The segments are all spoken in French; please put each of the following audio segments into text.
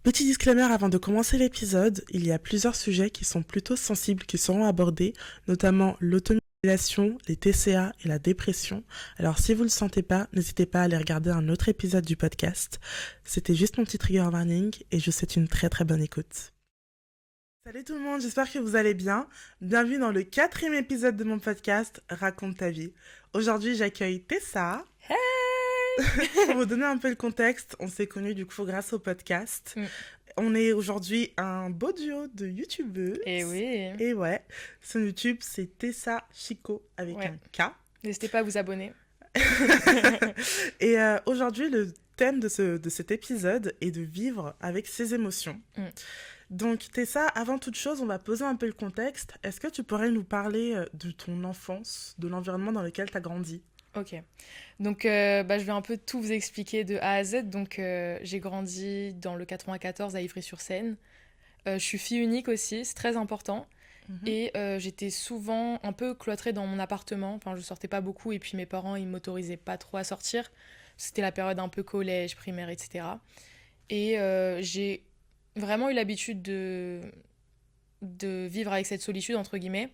Petit disclaimer avant de commencer l'épisode, il y a plusieurs sujets qui sont plutôt sensibles qui seront abordés, notamment l'automutilation, les TCA et la dépression. Alors si vous ne le sentez pas, n'hésitez pas à aller regarder un autre épisode du podcast. C'était juste mon petit trigger warning et je vous souhaite une très très bonne écoute. Salut tout le monde, j'espère que vous allez bien. Bienvenue dans le 4e épisode de mon podcast Raconte ta vie. Aujourd'hui j'accueille Tessa. Hey. Pour vous donner un peu le contexte, on s'est connus du coup grâce au podcast. On est aujourd'hui un beau duo de youtubeuses. Et oui. Et ouais, son YouTube c'est Tessa Chico avec un K. N'hésitez pas à vous abonner. Et aujourd'hui le thème de cet épisode est de vivre avec ses émotions. Donc Tessa, avant toute chose, on va poser un peu le contexte. Est-ce que tu pourrais nous parler de ton enfance, de l'environnement dans lequel tu as grandi ? Ok. Donc, je vais un peu tout vous expliquer de A à Z. Donc, j'ai grandi dans le 94 à Ivry-sur-Seine. Je suis fille unique aussi, c'est très important. Et j'étais souvent un peu cloîtrée dans mon appartement. Enfin, je sortais pas beaucoup et puis mes parents, ils m'autorisaient pas trop à sortir. C'était la période un peu collège, primaire, etc. Et j'ai vraiment eu l'habitude de vivre avec cette solitude, entre guillemets,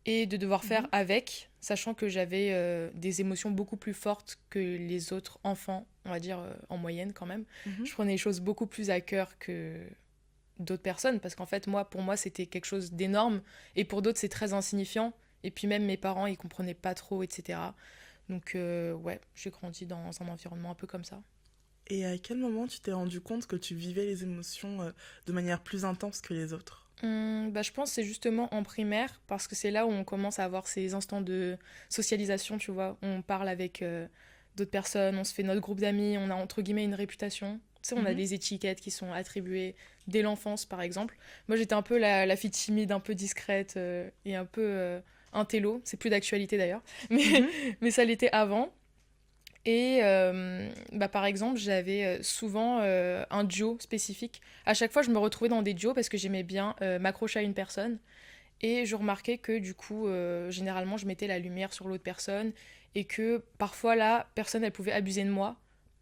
et de devoir faire avec, sachant que j'avais des émotions beaucoup plus fortes que les autres enfants, on va dire en moyenne quand même. Je prenais les choses beaucoup plus à cœur que d'autres personnes, parce qu'en fait, pour moi, c'était quelque chose d'énorme, et pour d'autres, c'est très insignifiant. Et puis même mes parents, ils comprenaient pas trop, etc. Donc j'ai grandi dans un environnement un peu comme ça. Et à quel moment tu t'es rendu compte que tu vivais les émotions de manière plus intense que les autres ? Je pense que c'est justement en primaire, parce que c'est là où on commence à avoir ces instants de socialisation, tu vois. On parle avec d'autres personnes, on se fait notre groupe d'amis, on a entre guillemets une réputation. Tu sais, on a des étiquettes qui sont attribuées dès l'enfance, par exemple. Moi, j'étais un peu la fille timide, un peu discrète et un peu intello. C'est plus d'actualité d'ailleurs, mais ça l'était avant. Et par exemple, j'avais souvent un duo spécifique. À chaque fois, je me retrouvais dans des duos parce que j'aimais bien m'accrocher à une personne. Et je remarquais que du coup, généralement, je mettais la lumière sur l'autre personne et que parfois, la personne, elle pouvait abuser de moi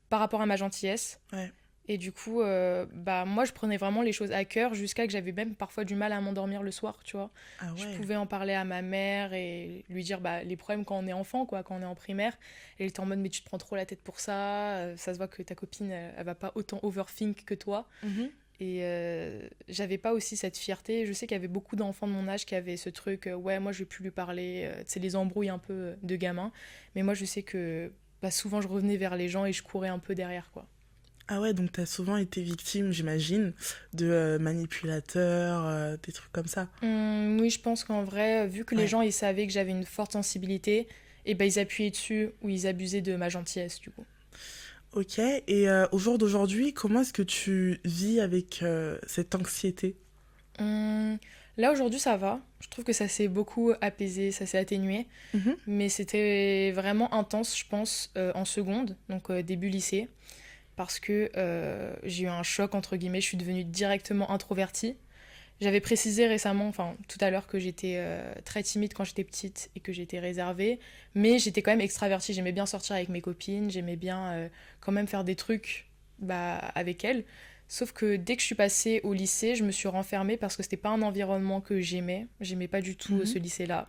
par rapport à ma gentillesse. Ouais. Et du coup, moi, je prenais vraiment les choses à cœur jusqu'à que j'avais même parfois du mal à m'endormir le soir, tu vois. Ah ouais. Je pouvais en parler à ma mère et lui dire les problèmes quand on est enfant, quoi, quand on est en primaire. Elle était en mode, mais tu te prends trop la tête pour ça. Ça se voit que ta copine, elle va pas autant overthink que toi. Et j'avais pas aussi cette fierté. Je sais qu'il y avait beaucoup d'enfants de mon âge qui avaient ce truc, ouais, moi, je vais plus lui parler. C'est les embrouilles un peu de gamins. Mais moi, je sais que souvent, je revenais vers les gens et je courais un peu derrière, quoi. Ah ouais, donc t'as souvent été victime, j'imagine, de manipulateurs, des trucs comme ça. Oui, je pense qu'en vrai, vu que les gens, ils savaient que j'avais une forte sensibilité, et ils appuyaient dessus ou ils abusaient de ma gentillesse, du coup. Ok, et au jour d'aujourd'hui, comment est-ce que tu vis avec cette anxiété ? Là, aujourd'hui, ça va. Je trouve que ça s'est beaucoup apaisé, ça s'est atténué. Mais c'était vraiment intense, je pense, en seconde, donc début lycée. Parce que j'ai eu un choc, entre guillemets, je suis devenue directement introvertie. J'avais précisé récemment, enfin tout à l'heure, que j'étais très timide quand j'étais petite et que j'étais réservée, mais j'étais quand même extravertie. J'aimais bien sortir avec mes copines, j'aimais bien quand même faire des trucs avec elles. Sauf que dès que je suis passée au lycée, je me suis renfermée parce que c'était pas un environnement que j'aimais. J'aimais pas du tout ce lycée-là.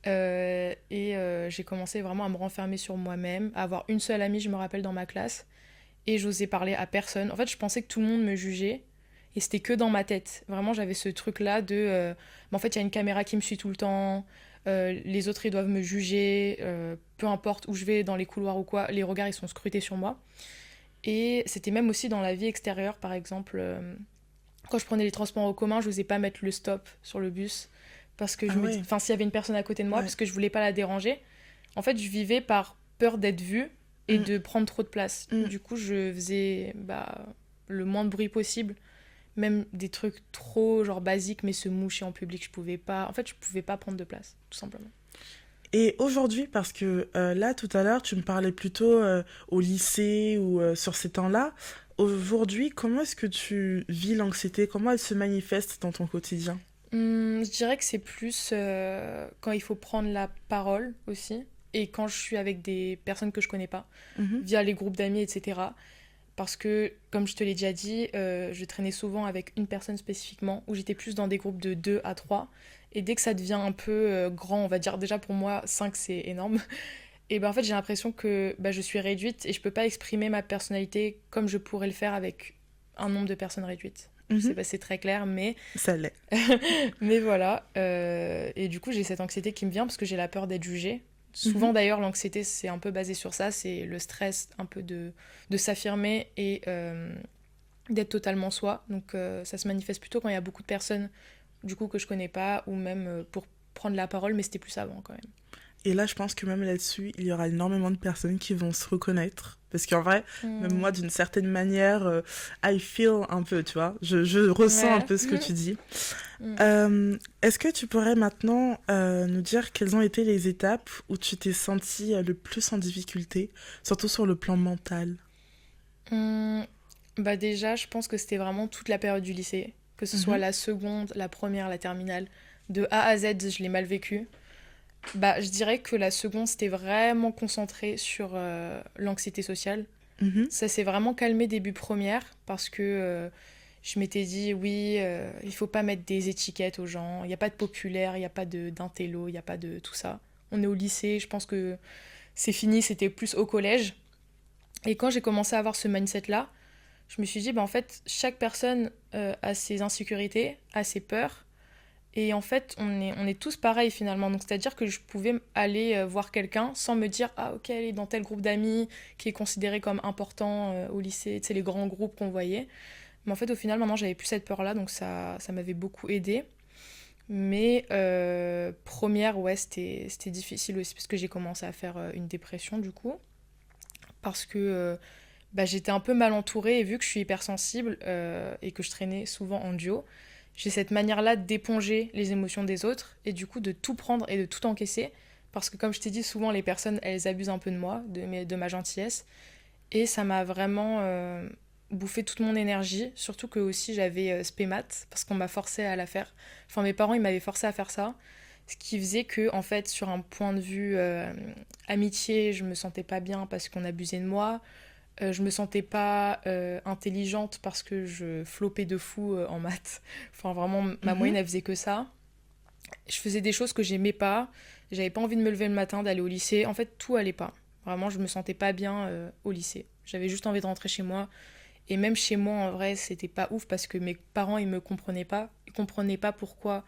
J'ai commencé vraiment à me renfermer sur moi-même, à avoir une seule amie, je me rappelle, dans ma classe. Et j'osais parler à personne. En fait, je pensais que tout le monde me jugeait. Et c'était que dans ma tête. Vraiment, j'avais ce truc-là de... en fait, il y a une caméra qui me suit tout le temps. Les autres, ils doivent me juger. Peu importe où je vais, dans les couloirs ou quoi, les regards, ils sont scrutés sur moi. Et c'était même aussi dans la vie extérieure, par exemple. Quand je prenais les transports en commun, je n'osais pas mettre le stop sur le bus. Parce que s'il y avait une personne à côté de moi, parce que je voulais pas la déranger. En fait, je vivais par peur d'être vue et de prendre trop de place. Du coup, je faisais le moins de bruit possible. Même des trucs trop genre basiques, mais se moucher en public, je pouvais pas. En fait, je pouvais pas prendre de place, tout simplement. Et aujourd'hui, parce que là, tout à l'heure, tu me parlais plutôt au lycée ou sur ces temps-là. Aujourd'hui, comment est-ce que tu vis l'anxiété ? Comment elle se manifeste dans ton quotidien ? Je dirais que c'est plus quand il faut prendre la parole aussi. Et quand je suis avec des personnes que je connais pas, via les groupes d'amis, etc. Parce que, comme je te l'ai déjà dit, je traînais souvent avec une personne spécifiquement, où j'étais plus dans des groupes de 2 à 3. Et dès que ça devient un peu grand, on va dire, déjà pour moi, 5 c'est énorme. Et ben en fait, j'ai l'impression que je suis réduite et je peux pas exprimer ma personnalité comme je pourrais le faire avec un nombre de personnes réduites. Je sais pas si c'est très clair, mais Ça l'est. mais voilà. Et du coup, j'ai cette anxiété qui me vient parce que j'ai la peur d'être jugée. Souvent, Mhm. d'ailleurs, l'anxiété, c'est un peu basé sur ça. C'est le stress un peu de s'affirmer et d'être totalement soi. Donc, ça se manifeste plutôt quand il y a beaucoup de personnes, du coup, que je connais pas, ou même pour prendre la parole, mais c'était plus avant quand même. Et là, je pense que même là-dessus, il y aura énormément de personnes qui vont se reconnaître. Parce qu'en vrai, même moi, d'une certaine manière, I feel un peu, tu vois. Je ressens un Ouais. peu ce que tu dis. Mm. Est-ce que tu pourrais maintenant nous dire quelles ont été les étapes où tu t'es sentie le plus en difficulté, surtout sur le plan mental? Bah déjà, je pense que c'était vraiment toute la période du lycée, que ce soit Mhm. la seconde, la première, la terminale. De A à Z, je l'ai mal vécu. Bah, je dirais que la seconde, c'était vraiment concentré sur l'anxiété sociale. Mhm. Ça s'est vraiment calmé début première parce que je m'étais dit, oui, il faut pas mettre des étiquettes aux gens. Il n'y a pas de populaire, il n'y a pas d'intello, il n'y a pas de tout ça. On est au lycée, je pense que c'est fini, c'était plus au collège. Et quand j'ai commencé à avoir ce mindset-là, je me suis dit, bah, en fait, chaque personne a ses insécurités, a ses peurs. Et en fait, on est tous pareils finalement. Donc, c'est-à-dire que je pouvais aller voir quelqu'un sans me dire, ah ok, elle est dans tel groupe d'amis qui est considéré comme important au lycée, tu sais, les grands groupes qu'on voyait. Mais en fait, au final, maintenant, j'avais plus cette peur-là, donc ça m'avait beaucoup aidé. Mais première, ouais, c'était difficile aussi parce que j'ai commencé à faire une dépression du coup. Parce que j'étais un peu mal entourée et vu que je suis hypersensible et que je traînais souvent en duo, j'ai cette manière-là d'éponger les émotions des autres et du coup de tout prendre et de tout encaisser. Parce que comme je t'ai dit, souvent les personnes, elles abusent un peu de moi, de ma gentillesse. Et ça m'a vraiment bouffé toute mon énergie. Surtout que aussi j'avais spémat parce qu'on m'a forcé à la faire. Enfin mes parents, ils m'avaient forcé à faire ça. Ce qui faisait que, en fait, sur un point de vue amitié, je me sentais pas bien parce qu'on abusait de moi. Je me sentais pas intelligente parce que je flopais de fou en maths. Enfin, vraiment, ma moyenne, Mhm. elle faisait que ça. Je faisais des choses que j'aimais pas. J'avais pas envie de me lever le matin, d'aller au lycée. En fait, tout allait pas. Vraiment, je me sentais pas bien au lycée. J'avais juste envie de rentrer chez moi. Et même chez moi, en vrai, c'était pas ouf parce que mes parents, ils me comprenaient pas. Ils comprenaient pas pourquoi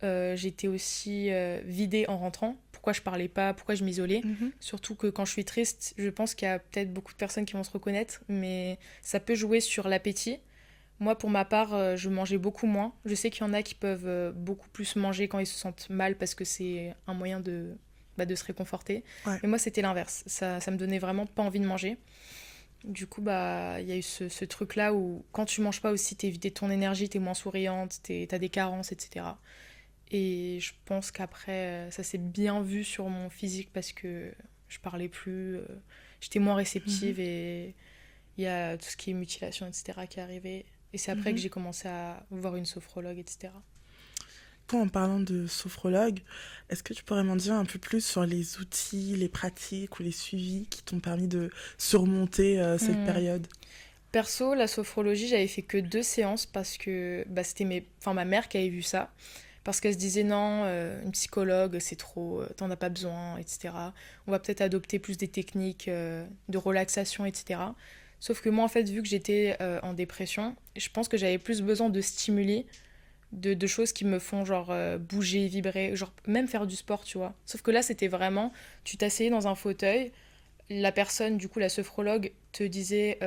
j'étais aussi vidée en rentrant. Pourquoi je parlais pas, pourquoi je m'isolais. Mhm. Surtout que quand je suis triste, je pense qu'il y a peut-être beaucoup de personnes qui vont se reconnaître, mais ça peut jouer sur l'appétit. Moi, pour ma part, je mangeais beaucoup moins. Je sais qu'il y en a qui peuvent beaucoup plus manger quand ils se sentent mal parce que c'est un moyen de se réconforter. Ouais. Mais moi, c'était l'inverse. Ça me donnait vraiment pas envie de manger. Du coup, il y a eu ce truc-là où quand tu manges pas aussi, t'es vidé de ton énergie, t'es moins souriante, t'as des carences, etc. Et je pense qu'après, ça s'est bien vu sur mon physique parce que je parlais plus, j'étais moins Mhm. réceptive et il y a tout ce qui est mutilation, etc. qui est arrivé. Et c'est après que Mhm. j'ai commencé à voir une sophrologue, etc. Toi, en parlant de sophrologue, est-ce que tu pourrais m'en dire un peu plus sur les outils, les pratiques ou les suivis qui t'ont permis de surmonter cette Hmm. période? Perso, la sophrologie, j'avais fait que 2 séances parce que c'était ma mère qui avait vu ça. Parce qu'elle se disait non, une psychologue, c'est trop, t'en as pas besoin, etc. On va peut-être adopter plus des techniques de relaxation, etc. Sauf que moi, en fait, vu que j'étais en dépression, je pense que j'avais plus besoin de stimuli, de choses qui me font genre bouger, vibrer, genre même faire du sport, tu vois. Sauf que là, c'était vraiment, tu t'asseyais dans un fauteuil, la personne, du coup, la sophrologue, te disait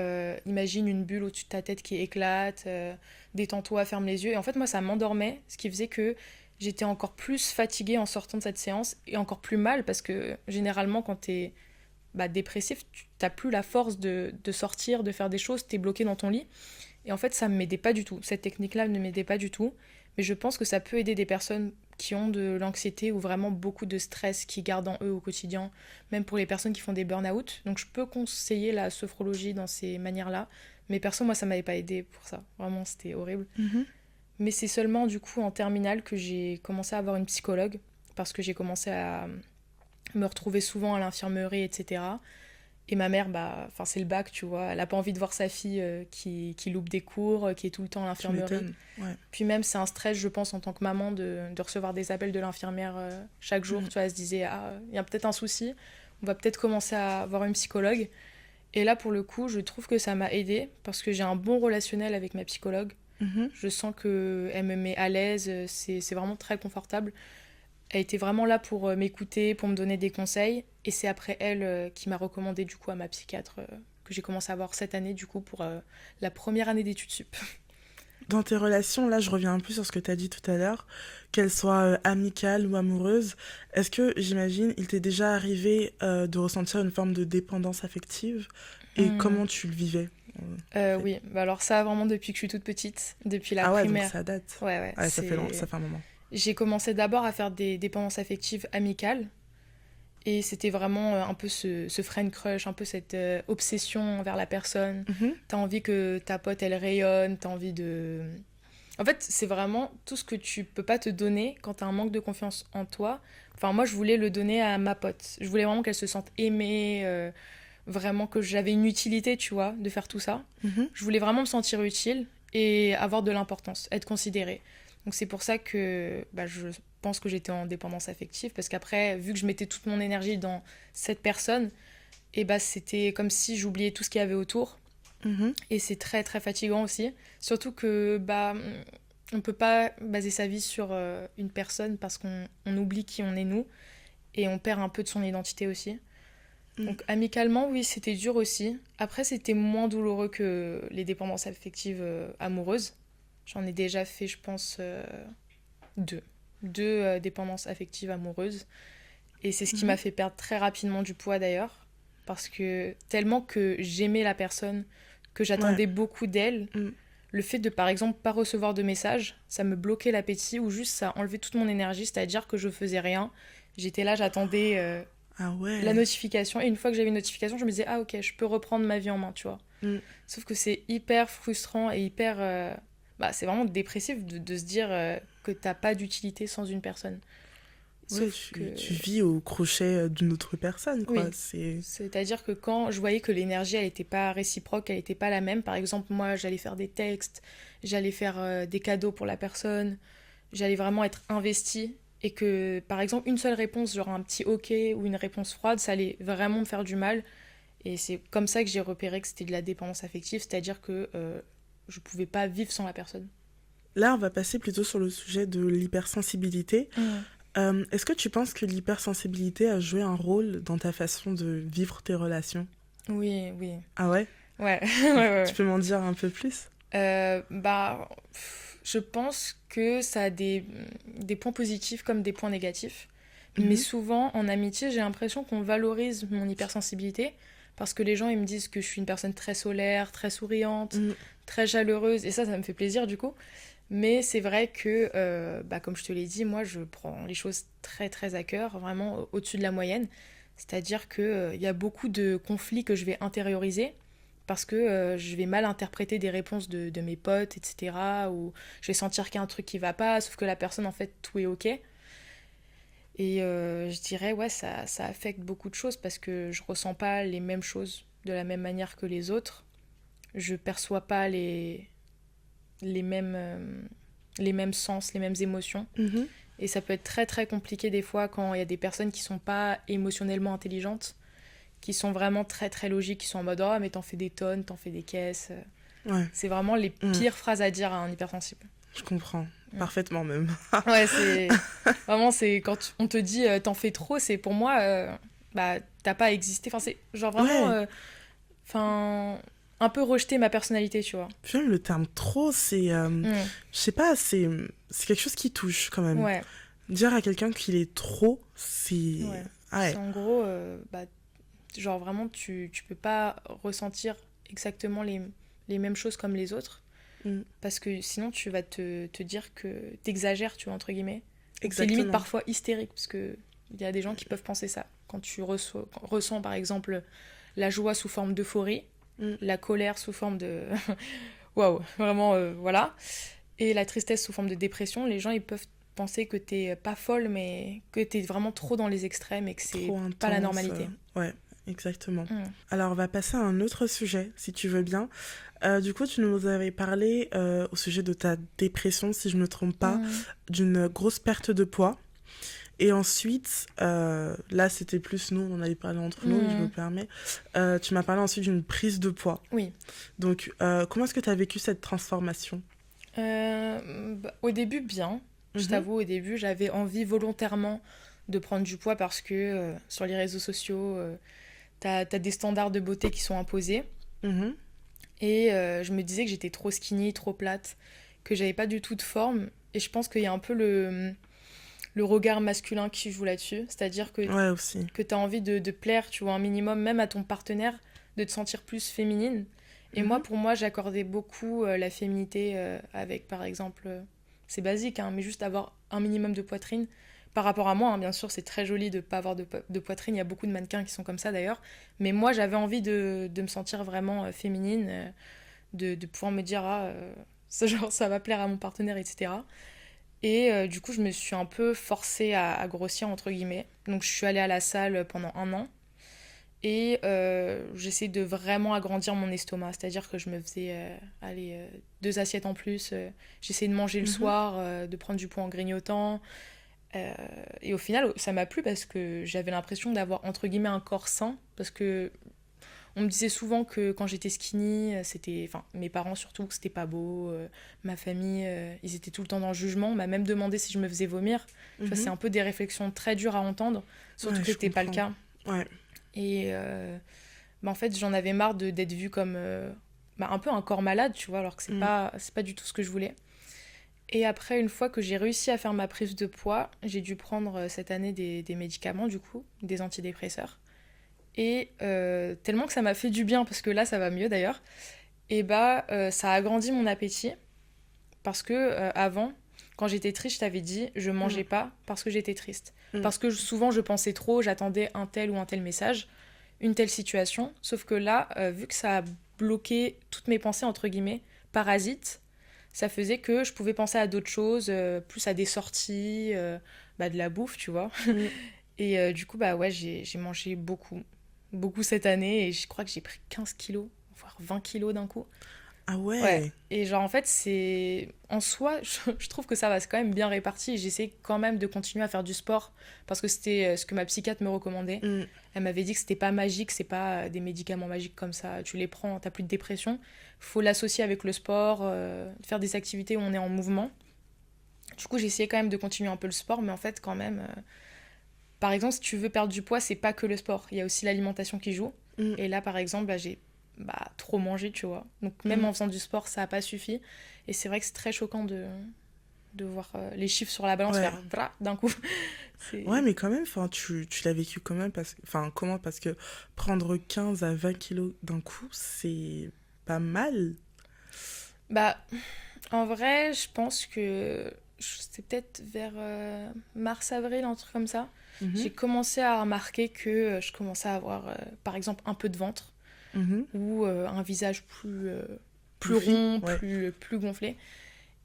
imagine une bulle au-dessus de ta tête qui éclate, détends-toi, ferme les yeux. Et en fait, moi, ça m'endormait, ce qui faisait que j'étais encore plus fatiguée en sortant de cette séance et encore plus mal parce que généralement, quand t'es dépressif, tu n'as plus la force de sortir, de faire des choses, t'es bloqué dans ton lit. Et en fait, ça ne m'aidait pas du tout. Cette technique-là ne m'aidait pas du tout. Mais je pense que ça peut aider des personnes qui ont de l'anxiété ou vraiment beaucoup de stress qui gardent en eux au quotidien, même pour les personnes qui font des burn-out. Donc je peux conseiller la sophrologie dans ces manières-là. Mais perso, moi, ça m'avait pas aidé pour ça. Vraiment, c'était horrible. Mhm. Mais c'est seulement du coup en terminale que j'ai commencé à avoir une psychologue parce que j'ai commencé à me retrouver souvent à l'infirmerie, etc. Et ma mère, c'est le bac, tu vois. Elle a pas envie de voir sa fille qui loupe des cours, qui est tout le temps à Tu l'infirmerie. m'étonnes. Ouais. Puis même, c'est un stress, je pense, en tant que maman, de recevoir des appels de l'infirmière chaque jour. Tu vois, elle se disait, ah, il y a peut-être un souci, on va peut-être commencer à voir une psychologue. Et là, pour le coup, je trouve que ça m'a aidée parce que j'ai un bon relationnel avec ma psychologue. Mhm. Je sens qu'elle me met à l'aise, c'est vraiment très confortable. Elle était vraiment là pour m'écouter, pour me donner des conseils. Et c'est après elle qui m'a recommandé du coup à ma psychiatre que j'ai commencé à voir cette année du coup pour la première année d'études sup. Dans tes relations, là, je reviens un peu sur ce que tu as dit tout à l'heure, qu'elles soient amicales ou amoureuses. Est-ce que, j'imagine, il t'est déjà arrivé de ressentir une forme de dépendance affective et comment tu le vivais en fait. Oui, alors ça vraiment depuis que je suis toute petite, depuis la Ah ouais, donc primaire. ça date. Ouais, Ouais, ça fait un moment. J'ai commencé d'abord à faire des dépendances affectives amicales. Et c'était vraiment un peu ce friend crush, un peu cette obsession envers la personne. Mhm. T'as envie que ta pote, elle rayonne, t'as envie de... En fait, c'est vraiment tout ce que tu peux pas te donner quand t'as un manque de confiance en toi. Enfin, moi, je voulais le donner à ma pote. Je voulais vraiment qu'elle se sente aimée, vraiment que j'avais une utilité, tu vois, de faire tout ça. Mhm. Je voulais vraiment me sentir utile et avoir de l'importance, être considérée. Donc c'est pour ça que je pense que j'étais en dépendance affective, parce qu'après, vu que je mettais toute mon énergie dans cette personne, et c'était comme si j'oubliais tout ce qu'il y avait autour. Mhm. Et c'est très très fatigant aussi. Surtout que on peut pas baser sa vie sur une personne parce qu'on oublie qui on est nous et on perd un peu de son identité aussi. Donc amicalement, oui, c'était dur aussi. Après, c'était moins douloureux que les dépendances affectives amoureuses. J'en ai déjà fait, je pense, deux. Deux dépendances affectives amoureuses. Et c'est ce qui m'a fait perdre très rapidement du poids d'ailleurs. Parce que tellement que j'aimais la personne, que j'attendais Ouais. beaucoup d'elle, Mm. le fait de par exemple pas recevoir de messages, ça me bloquait l'appétit ou juste ça enlevait toute mon énergie, c'est-à-dire que je faisais rien. J'étais là, j'attendais Ah la ouais. notification et une fois que j'avais une notification, je me disais ah ok, je peux reprendre ma vie en main, tu vois. Mm. Sauf que c'est hyper frustrant et hyper c'est vraiment dépressif de se dire que t'as pas d'utilité sans une personne. Ouais, Sauf que tu vis au crochet d'une autre personne, quoi. oui, C'est... c'est-à-dire que quand je voyais que l'énergie, elle n'était pas réciproque, elle n'était pas la même, par exemple, moi, j'allais faire des textes, j'allais faire des cadeaux pour la personne, j'allais vraiment être investie, et que, par exemple, une seule réponse, genre un petit OK ou une réponse froide, ça allait vraiment me faire du mal. Et c'est comme ça que j'ai repéré que c'était de la dépendance affective, c'est-à-dire que je pouvais pas vivre sans la personne. Là, on va passer plutôt sur le sujet de l'hypersensibilité. Mm. Est-ce que tu penses que l'hypersensibilité a joué un rôle dans ta façon de vivre tes relations? Oui, oui. Ah ouais? Ouais, ouais, ouais. Tu peux m'en dire un peu plus? Je pense que ça a des points positifs comme des points négatifs. Mais Mhm. souvent, en amitié, j'ai l'impression qu'on valorise mon hypersensibilité parce que les gens, ils me disent que je suis une personne très solaire, très souriante, Mm. très chaleureuse. Et ça me fait plaisir du coup. Mais c'est vrai que, comme je te l'ai dit, moi, je prends les choses très, très à cœur, vraiment au-dessus de la moyenne. C'est-à-dire qu'il y a beaucoup de conflits que je vais intérioriser parce que je vais mal interpréter des réponses de mes potes, etc. Ou je vais sentir qu'il y a un truc qui va pas, sauf que la personne, en fait, tout est OK. Et je dirais, ouais, ça affecte beaucoup de choses parce que je ressens pas les mêmes choses de la même manière que les autres. Je perçois pas les mêmes, les mêmes sens, les mêmes émotions. Mhm. Et ça peut être très très compliqué des fois quand il y a des personnes qui sont pas émotionnellement intelligentes, qui sont vraiment très très logiques, qui sont en mode oh mais t'en fais des tonnes, t'en fais des caisses. Ouais, C'est vraiment les pires phrases à dire à un hypersensible. je comprends. Mm. Parfaitement même. Ouais, c'est vraiment c'est quand on te dit t'en fais trop, c'est pour moi t'as pas existé. Enfin c'est genre vraiment Ouais. un peu rejeter ma personnalité, tu vois. Puis même le terme trop, c'est... Mm. je sais pas, c'est quelque chose qui touche quand même. Ouais. Dire à quelqu'un qu'il est trop, c'est... Ouais. Ah ouais. C'est en gros, genre vraiment, tu peux pas ressentir exactement les mêmes choses comme les autres. Mm. Parce que sinon, tu vas te dire que t'exagères, tu vois, entre guillemets. C'est Exactement. limite parfois hystérique, parce que il y a des gens qui peuvent penser ça. Quand tu ressens, par exemple, la joie sous forme d'euphorie, la colère sous forme de... Waouh, vraiment, voilà. Et la tristesse sous forme de dépression, les gens, ils peuvent penser que t'es pas folle, mais que t'es vraiment trop dans les extrêmes et que c'est Trop pas la intense. normalité. Ouais. exactement. Mm. Alors, on va passer à un autre sujet, si tu veux bien. Du coup, tu nous avais parlé au sujet de ta dépression, si je ne me trompe pas, Mm. d'une grosse perte de poids. Et ensuite, là, c'était plus nous, on en avait parlé entre nous, je me Mm. permets. Tu m'as parlé ensuite d'une prise de poids. Oui. Donc, comment est-ce que tu as vécu cette transformation? Au début, bien. Je Mhm, t'avoue, au début, j'avais envie volontairement de prendre du poids parce que sur les réseaux sociaux, t'as des standards de beauté qui sont imposés. mhm, Et je me disais que j'étais trop skinny, trop plate, que j'avais pas du tout de forme. Et je pense qu'il y a un peu le regard masculin qui joue là-dessus. C'est-à-dire ouais, aussi. que tu as envie de plaire, tu vois, un minimum, même à ton partenaire, de te sentir plus féminine. Et moi, Mhm, pour moi, j'accordais beaucoup la féminité avec, par exemple, c'est basique, hein, mais juste avoir un minimum de poitrine. Par rapport à moi, hein, bien sûr, c'est très joli de ne pas avoir de poitrine. Il y a beaucoup de mannequins qui sont comme ça d'ailleurs. Mais moi, j'avais envie de me sentir vraiment féminine, de pouvoir me dire, ah, genre, ça va plaire à mon partenaire, etc. Et du coup, je me suis un peu forcée à grossir, entre guillemets. Donc, je suis allée à la salle pendant 1 an. Et j'essaie de vraiment agrandir mon estomac. C'est-à-dire que je me faisais allez, 2 assiettes en plus. J'essayais de manger le mhm. soir, de prendre du poids en grignotant. Et au final, ça m'a plu parce que j'avais l'impression d'avoir, entre guillemets, un corps sain. Parce que on me disait souvent que quand j'étais skinny, c'était, enfin, mes parents surtout, que c'était pas beau. Ma famille, ils étaient tout le temps dans le jugement. On m'a même demandé si je me faisais vomir. Tu vois, c'est Mhm. un peu des réflexions très dures à entendre, surtout Ouais, que je c'était pas le comprends. cas. Ouais. Et en fait, j'en avais marre d'être vue comme un peu un corps malade, tu vois, alors que Mm. c'est pas du tout ce que je voulais. Et après, une fois que j'ai réussi à faire ma prise de poids, j'ai dû prendre cette année des médicaments, du coup, des antidépresseurs. Et tellement que ça m'a fait du bien, parce que là, ça va mieux d'ailleurs, et ça a agrandi mon appétit. Parce que avant, quand j'étais triste, je t'avais dit, je Mm. mangeais pas parce que j'étais triste. Mm. Parce que souvent, je pensais trop, j'attendais un tel ou un tel message, une telle situation. Sauf que là, vu que ça a bloqué toutes mes pensées, entre guillemets, parasites, ça faisait que je pouvais penser à d'autres choses, plus à des sorties, de la bouffe, tu vois. Mm. Et du coup, ouais, j'ai mangé beaucoup. Beaucoup cette année et je crois que j'ai pris 15 kilos, voire 20 kilos d'un coup. Ah Ouais. ouais. Et genre, en fait, c'est. En soi, je trouve que ça va, c'est quand même bien réparti. Et j'essaie quand même de continuer à faire du sport parce que c'était ce que ma psychiatre me recommandait. Mm. Elle m'avait dit que c'était pas magique, c'est pas des médicaments magiques comme ça. Tu les prends, t'as plus de dépression. Faut l'associer avec le sport, faire des activités où on est en mouvement. Du coup, j'ai essayé quand même de continuer un peu le sport, mais en fait, quand même. Par exemple, si tu veux perdre du poids, c'est pas que le sport. Il y a aussi l'alimentation qui joue. Mm. Et là, par exemple, j'ai trop mangé, tu vois. Donc, même Mm. en faisant du sport, ça n'a pas suffi. Et c'est vrai que c'est très choquant de voir les chiffres sur la balance Ouais. faire d'un coup. Ouais, C'est... mais quand même, enfin, tu l'as vécu quand même parce que, enfin, comment? Parce que prendre 15 à 20 kilos d'un coup, c'est pas mal. Bah, en vrai, je pense que c'est peut-être vers mars-avril, un truc comme ça. Mhm. J'ai commencé à remarquer que je commençais à avoir, par exemple, un peu de ventre Mhm. ou un visage plus Bouffi, rond, ouais. plus gonflé.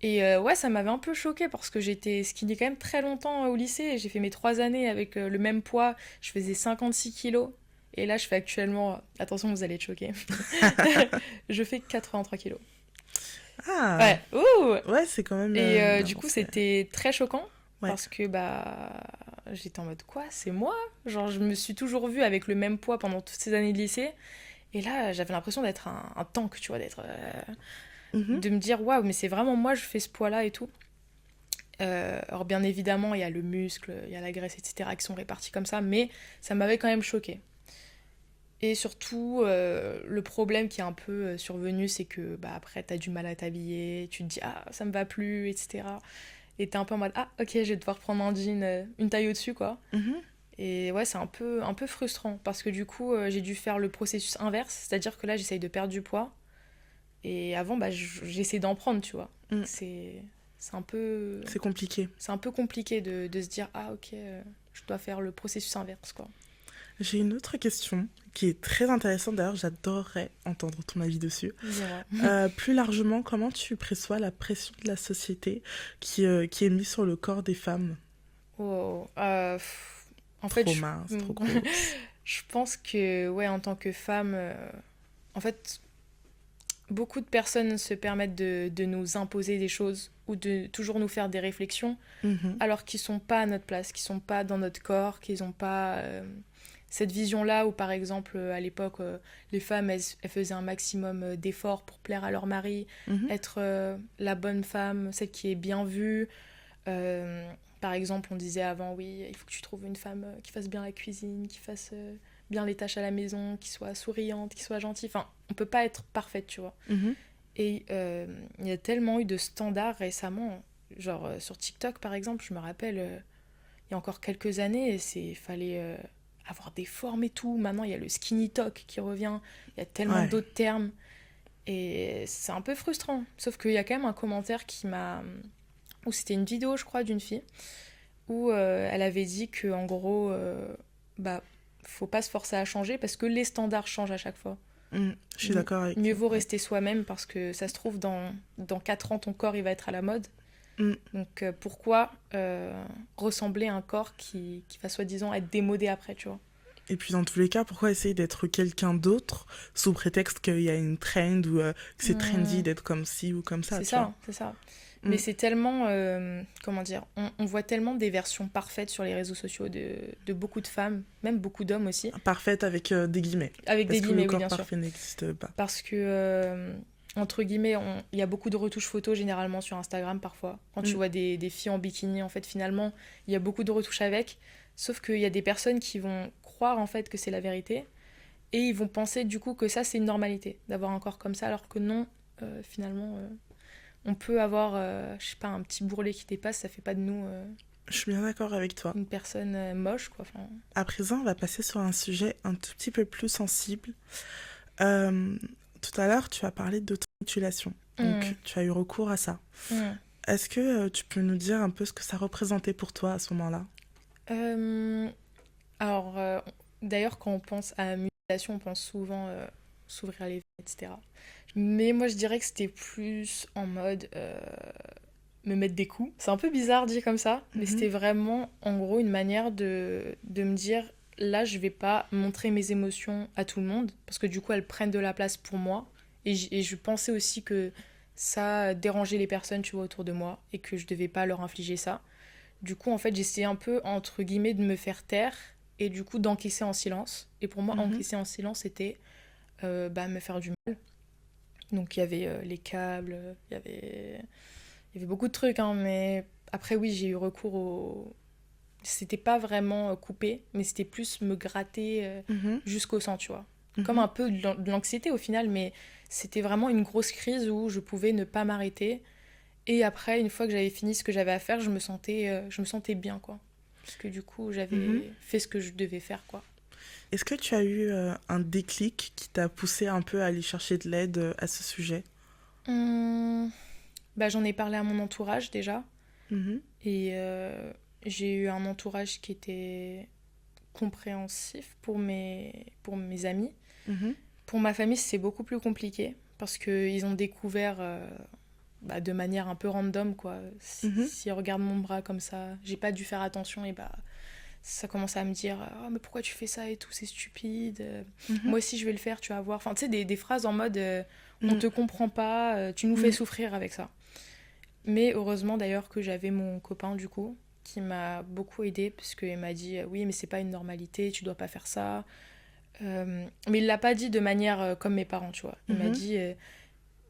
Et ouais, ça m'avait un peu choquée parce que j'étais skinny quand même très longtemps au lycée. J'ai fait mes 3 années avec le même poids. Je faisais 56 kilos. Et là, je fais actuellement, attention, vous allez être choqués, je fais 83 kilos. Ah, Ouais, ouh. ouais, c'est quand même Et une du coup, avancée. c'était très choquant Ouais. parce que j'étais en mode quoi, c'est moi? Genre, je me suis toujours vue avec le même poids pendant toutes ces années de lycée. Et là, j'avais l'impression d'être un tank, tu vois, Mhm. de me dire waouh, mais c'est vraiment moi, je fais ce poids-là et tout. Alors bien évidemment, il y a le muscle, il y a la graisse, etc. qui sont répartis comme ça, mais ça m'avait quand même choqué. Et surtout, le problème qui est un peu survenu, c'est que après, t'as du mal à t'habiller, tu te dis ah, ça me va plus, etc. Et t'es un peu en mode ah, ok, je vais devoir prendre un jean, une taille au-dessus, quoi. Mhm. Et ouais, c'est un peu frustrant parce que du coup, j'ai dû faire le processus inverse, c'est-à-dire que là, j'essaye de perdre du poids. Et avant, j'essaie d'en prendre, tu vois. Mm. C'est, c'est un peu. C'est compliqué. C'est un peu compliqué de se dire ah ok je dois faire le processus inverse quoi. J'ai une autre question qui est très intéressante. D'ailleurs, j'adorerais entendre ton avis dessus. Dis-moi. Plus largement, comment tu perçois la pression de la société qui est mise sur le corps des femmes? Oh, en fait Trop mince, trop grosse. Je pense que, ouais, en tant que femme, en fait, beaucoup de personnes se permettent de nous imposer des choses ou de toujours nous faire des réflexions, Mhm. alors qu'ils sont pas à notre place, qu'ils sont pas dans notre corps, qu'ils n'ont pas cette vision-là où, par exemple, à l'époque, les femmes, elles faisaient un maximum d'efforts pour plaire à leur mari, Mhm. être la bonne femme, celle qui est bien vue. Euh, Par exemple, on disait avant, oui, il faut que tu trouves une femme qui fasse bien la cuisine, qui fasse bien les tâches à la maison, qui soit souriante, qui soit gentille. Enfin, on peut pas être parfaite, tu vois. Mhm. Et il y a tellement eu de standards récemment. Genre sur TikTok, par exemple, je me rappelle, il y a encore quelques années, fallait avoir des formes et tout. Maintenant, il y a le skinny talk qui revient. Il y a tellement Ouais. d'autres termes. Et c'est un peu frustrant. Sauf qu'il y a quand même un commentaire qui m'a... Ou c'était une vidéo, je crois, d'une fille, où elle avait dit que en gros, bah, faut pas se forcer à changer parce que les standards changent à chaque fois. Je suis d'accord avec Mieux toi. vaut Ouais. rester soi-même parce que ça se trouve, dans 4 ans, ton corps, il va être à la mode. Mm. Donc pourquoi ressembler à un corps qui va soi-disant être démodé après, tu vois. Et puis dans tous les cas, pourquoi essayer d'être quelqu'un d'autre sous prétexte qu'il y a une trend ou que c'est trendy Mmh, d'être comme ci ou comme ça, c'est tu vois. ça, c'est ça. Mais Mm. c'est tellement, comment dire, on voit tellement des versions parfaites sur les réseaux sociaux de beaucoup de femmes, même beaucoup d'hommes aussi, Parfaite avec des guillemets. avec des Parce que le guillemets, oui, corps bien sûr. parfait n'existe pas. Parce que, entre guillemets, il y a beaucoup de retouches photos généralement sur Instagram parfois. Quand tu Mm. vois des filles en bikini, en fait, finalement, il y a beaucoup de retouches avec. Sauf qu'il y a des personnes qui vont croire en fait que c'est la vérité et ils vont penser du coup que ça c'est une normalité d'avoir un corps comme ça, alors que non, finalement, on peut avoir, je sais pas, un petit bourrelet qui dépasse, ça fait pas de nous Je suis bien d'accord avec toi. une personne moche, quoi. Enfin, À présent, on va passer sur un sujet un tout petit peu plus sensible. Euh, Tout à l'heure, tu as parlé d'automutilation. Donc, hum, tu as eu recours à ça. hum. Est-ce que tu peux nous dire un peu ce que ça représentait pour toi à ce moment-là? Euh, alors, d'ailleurs, quand on pense à mutilation, on pense souvent s'ouvrir les veines, etc. Mais moi, je dirais que c'était plus en mode me mettre des coups. C'est un peu bizarre dit comme ça, mais Mhm. c'était vraiment, en gros, une manière de me dire, là, je vais pas montrer mes émotions à tout le monde, parce que du coup, elles prennent de la place pour moi. Et je pensais aussi que ça dérangeait les personnes, tu vois, autour de moi, et que je devais pas leur infliger ça. Du coup, en fait, j'essayais un peu, entre guillemets, de me faire taire et du coup d'encaisser en silence. Et pour moi, Mhm. encaisser en silence, c'était bah, me faire du mal. Donc il y avait les câbles, il y avait beaucoup de trucs, hein, mais après, oui, j'ai eu recours au... C'était pas vraiment coupé, mais c'était plus me gratter Mhm. jusqu'au sang, tu vois. Comme Mhm. un peu de l'anxiété au final, mais c'était vraiment une grosse crise où je pouvais ne pas m'arrêter. Et après, une fois que j'avais fini ce que j'avais à faire, je me sentais bien, quoi. Parce que du coup, Mhm. j'avais fait ce que je devais faire, quoi. Est-ce que tu as eu un déclic qui t'a poussé un peu à aller chercher de l'aide à ce sujet? Hum, Bah, j'en ai parlé à mon entourage déjà. Mhm. Et j'ai eu un entourage qui était compréhensif pour mes amis. Mhm. Pour ma famille, c'est beaucoup plus compliqué. Parce qu'ils ont découvert bah, de manière un peu random, quoi. Mhm. Si ils regardent mon bras comme ça, j'ai pas dû faire attention et bah ça commence à me dire oh, mais pourquoi tu fais ça et tout, c'est stupide. Mhm. Moi aussi je vais le faire, tu vas voir. Enfin, tu sais, des phrases en mode on Mhm. te comprend pas, tu nous fais Mhm. souffrir avec ça. Mais heureusement d'ailleurs que j'avais mon copain du coup qui m'a beaucoup aidé parce qu'il m'a dit oui mais c'est pas une normalité, tu dois pas faire ça. Mais il l'a pas dit de manière comme mes parents, tu vois. Il m'a Mhm. dit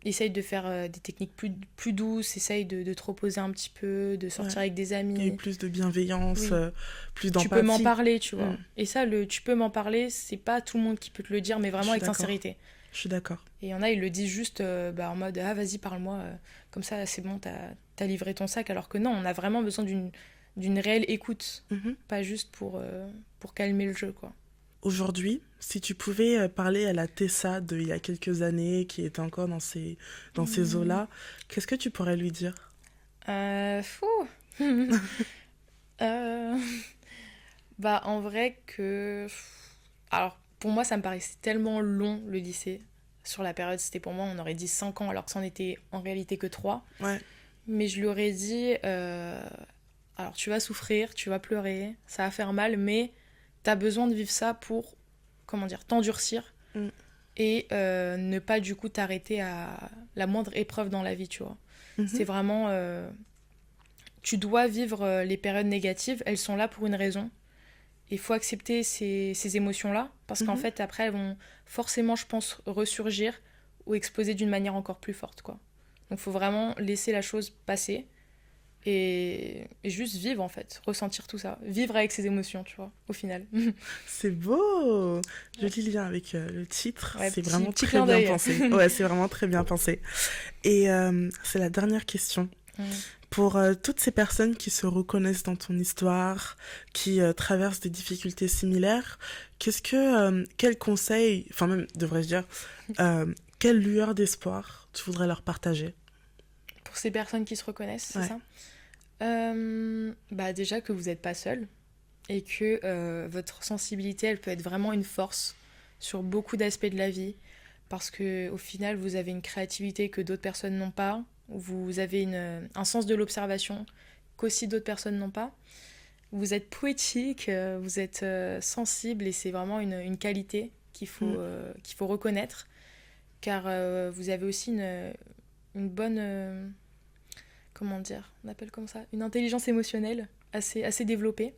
essaye de faire des techniques plus douces, essaye de te reposer un petit peu, de Ouais. sortir avec des Il y a eu amis. plus de bienveillance, Oui, plus tu peux m'en d'empathie. parler, tu Mm. vois. Et ça, le tu peux m'en parler, c'est pas tout le monde qui peut te le dire, mais Je vraiment suis avec d'accord. sincérité. Je suis d'accord. Et il y en a, ils le disent juste bah, en mode ah vas-y, parle-moi, comme ça c'est bon, t'as livré ton sac. Alors que non, on a vraiment besoin d'une réelle écoute, Mhm. pas juste pour calmer le jeu, quoi. Aujourd'hui, si tu pouvais parler à la Tessa de il y a quelques années, qui était encore dans ces Hmm. eaux-là, qu'est-ce que tu pourrais lui dire? Fou. Euh, Bah en vrai que... Alors pour moi ça me paraissait tellement long le lycée. Sur la période c'était pour moi on aurait dit 5 ans alors que c'en était en réalité que 3. Ouais. Mais je lui aurais dit alors tu vas souffrir, tu vas pleurer, ça va faire mal mais t'as besoin de vivre ça pour comment dire, t'endurcir et ne pas du coup t'arrêter à la moindre épreuve dans la vie, tu vois. C'est vraiment... tu dois vivre les périodes négatives, elles sont là pour une raison. Il faut accepter ces émotions-là, parce qu'en fait, après, elles vont forcément, je pense, ressurgir ou exploser d'une manière encore plus forte, quoi. Donc, il faut vraiment laisser la chose passer et juste vivre, en fait, ressentir tout ça. Vivre avec ses émotions, tu vois, au final. C'est beau. Joli lien avec le titre. Ouais, c'est petit- vraiment petit très clin bien d'œil. pensé. Ouais, c'est vraiment très bien pensé. Et c'est la dernière question. Pour toutes ces personnes qui se reconnaissent dans ton histoire, qui traversent des difficultés similaires, quel conseil, enfin même, devrais-je dire, quelle lueur d'espoir tu voudrais leur partager? Pour ces personnes qui se reconnaissent, c'est Ouais. ça bah déjà que vous n'êtes pas seul et que votre sensibilité, elle peut être vraiment une force sur beaucoup d'aspects de la vie parce que au final, vous avez une créativité que d'autres personnes n'ont pas, vous avez un sens de l'observation qu'aussi d'autres personnes n'ont pas. Vous êtes poétique, vous êtes sensible et c'est vraiment une qualité qu'il faut reconnaître car vous avez aussi une bonne... comment dire, on appelle comme ça, une intelligence émotionnelle assez développée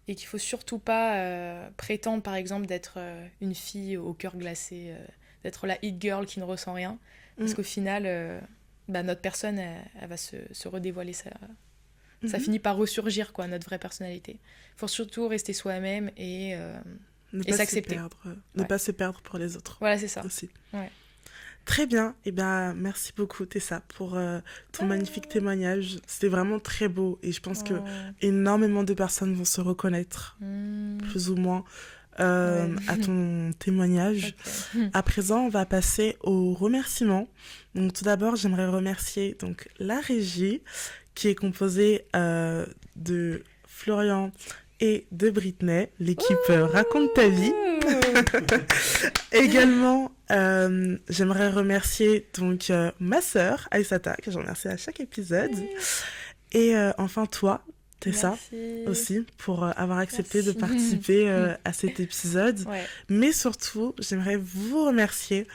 et qu'il faut surtout pas prétendre par exemple d'être une fille au cœur glacé, d'être la hit girl qui ne ressent rien parce qu'au final notre personne elle va se redévoiler, ça finit par ressurgir quoi, notre vraie personnalité. Il faut surtout rester soi-même et s'accepter. Ne pas se perdre pour les autres. Voilà, c'est ça. Aussi. Ouais. Très bien, et ben merci beaucoup Tessa pour ton magnifique témoignage. C'était vraiment très beau et je pense que énormément de personnes vont se reconnaître, plus ou moins, à ton témoignage. Okay. À présent, on va passer aux remerciements. Donc tout d'abord, j'aimerais remercier donc la régie qui est composée de Florian et de Britney, l'équipe Raconte ta vie. Également, j'aimerais remercier donc ma sœur Aïssata, que je remercie à chaque épisode. Et enfin toi, Tessa, aussi, pour avoir accepté de participer à cet épisode. Ouais. Mais surtout, j'aimerais vous remercier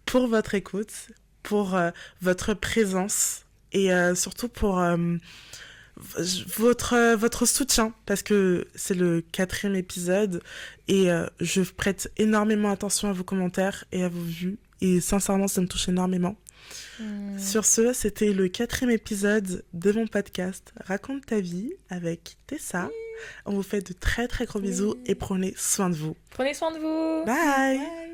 pour votre écoute, pour votre présence et surtout pour... votre soutien, parce que c'est le 4e épisode et je prête énormément attention à vos commentaires et à vos vues et sincèrement ça me touche énormément. Sur ce, c'était le 4e épisode de mon podcast Raconte ta vie avec Tessa. On vous fait de très très gros bisous et prenez soin de vous. Prenez soin de vous. Bye. Bye.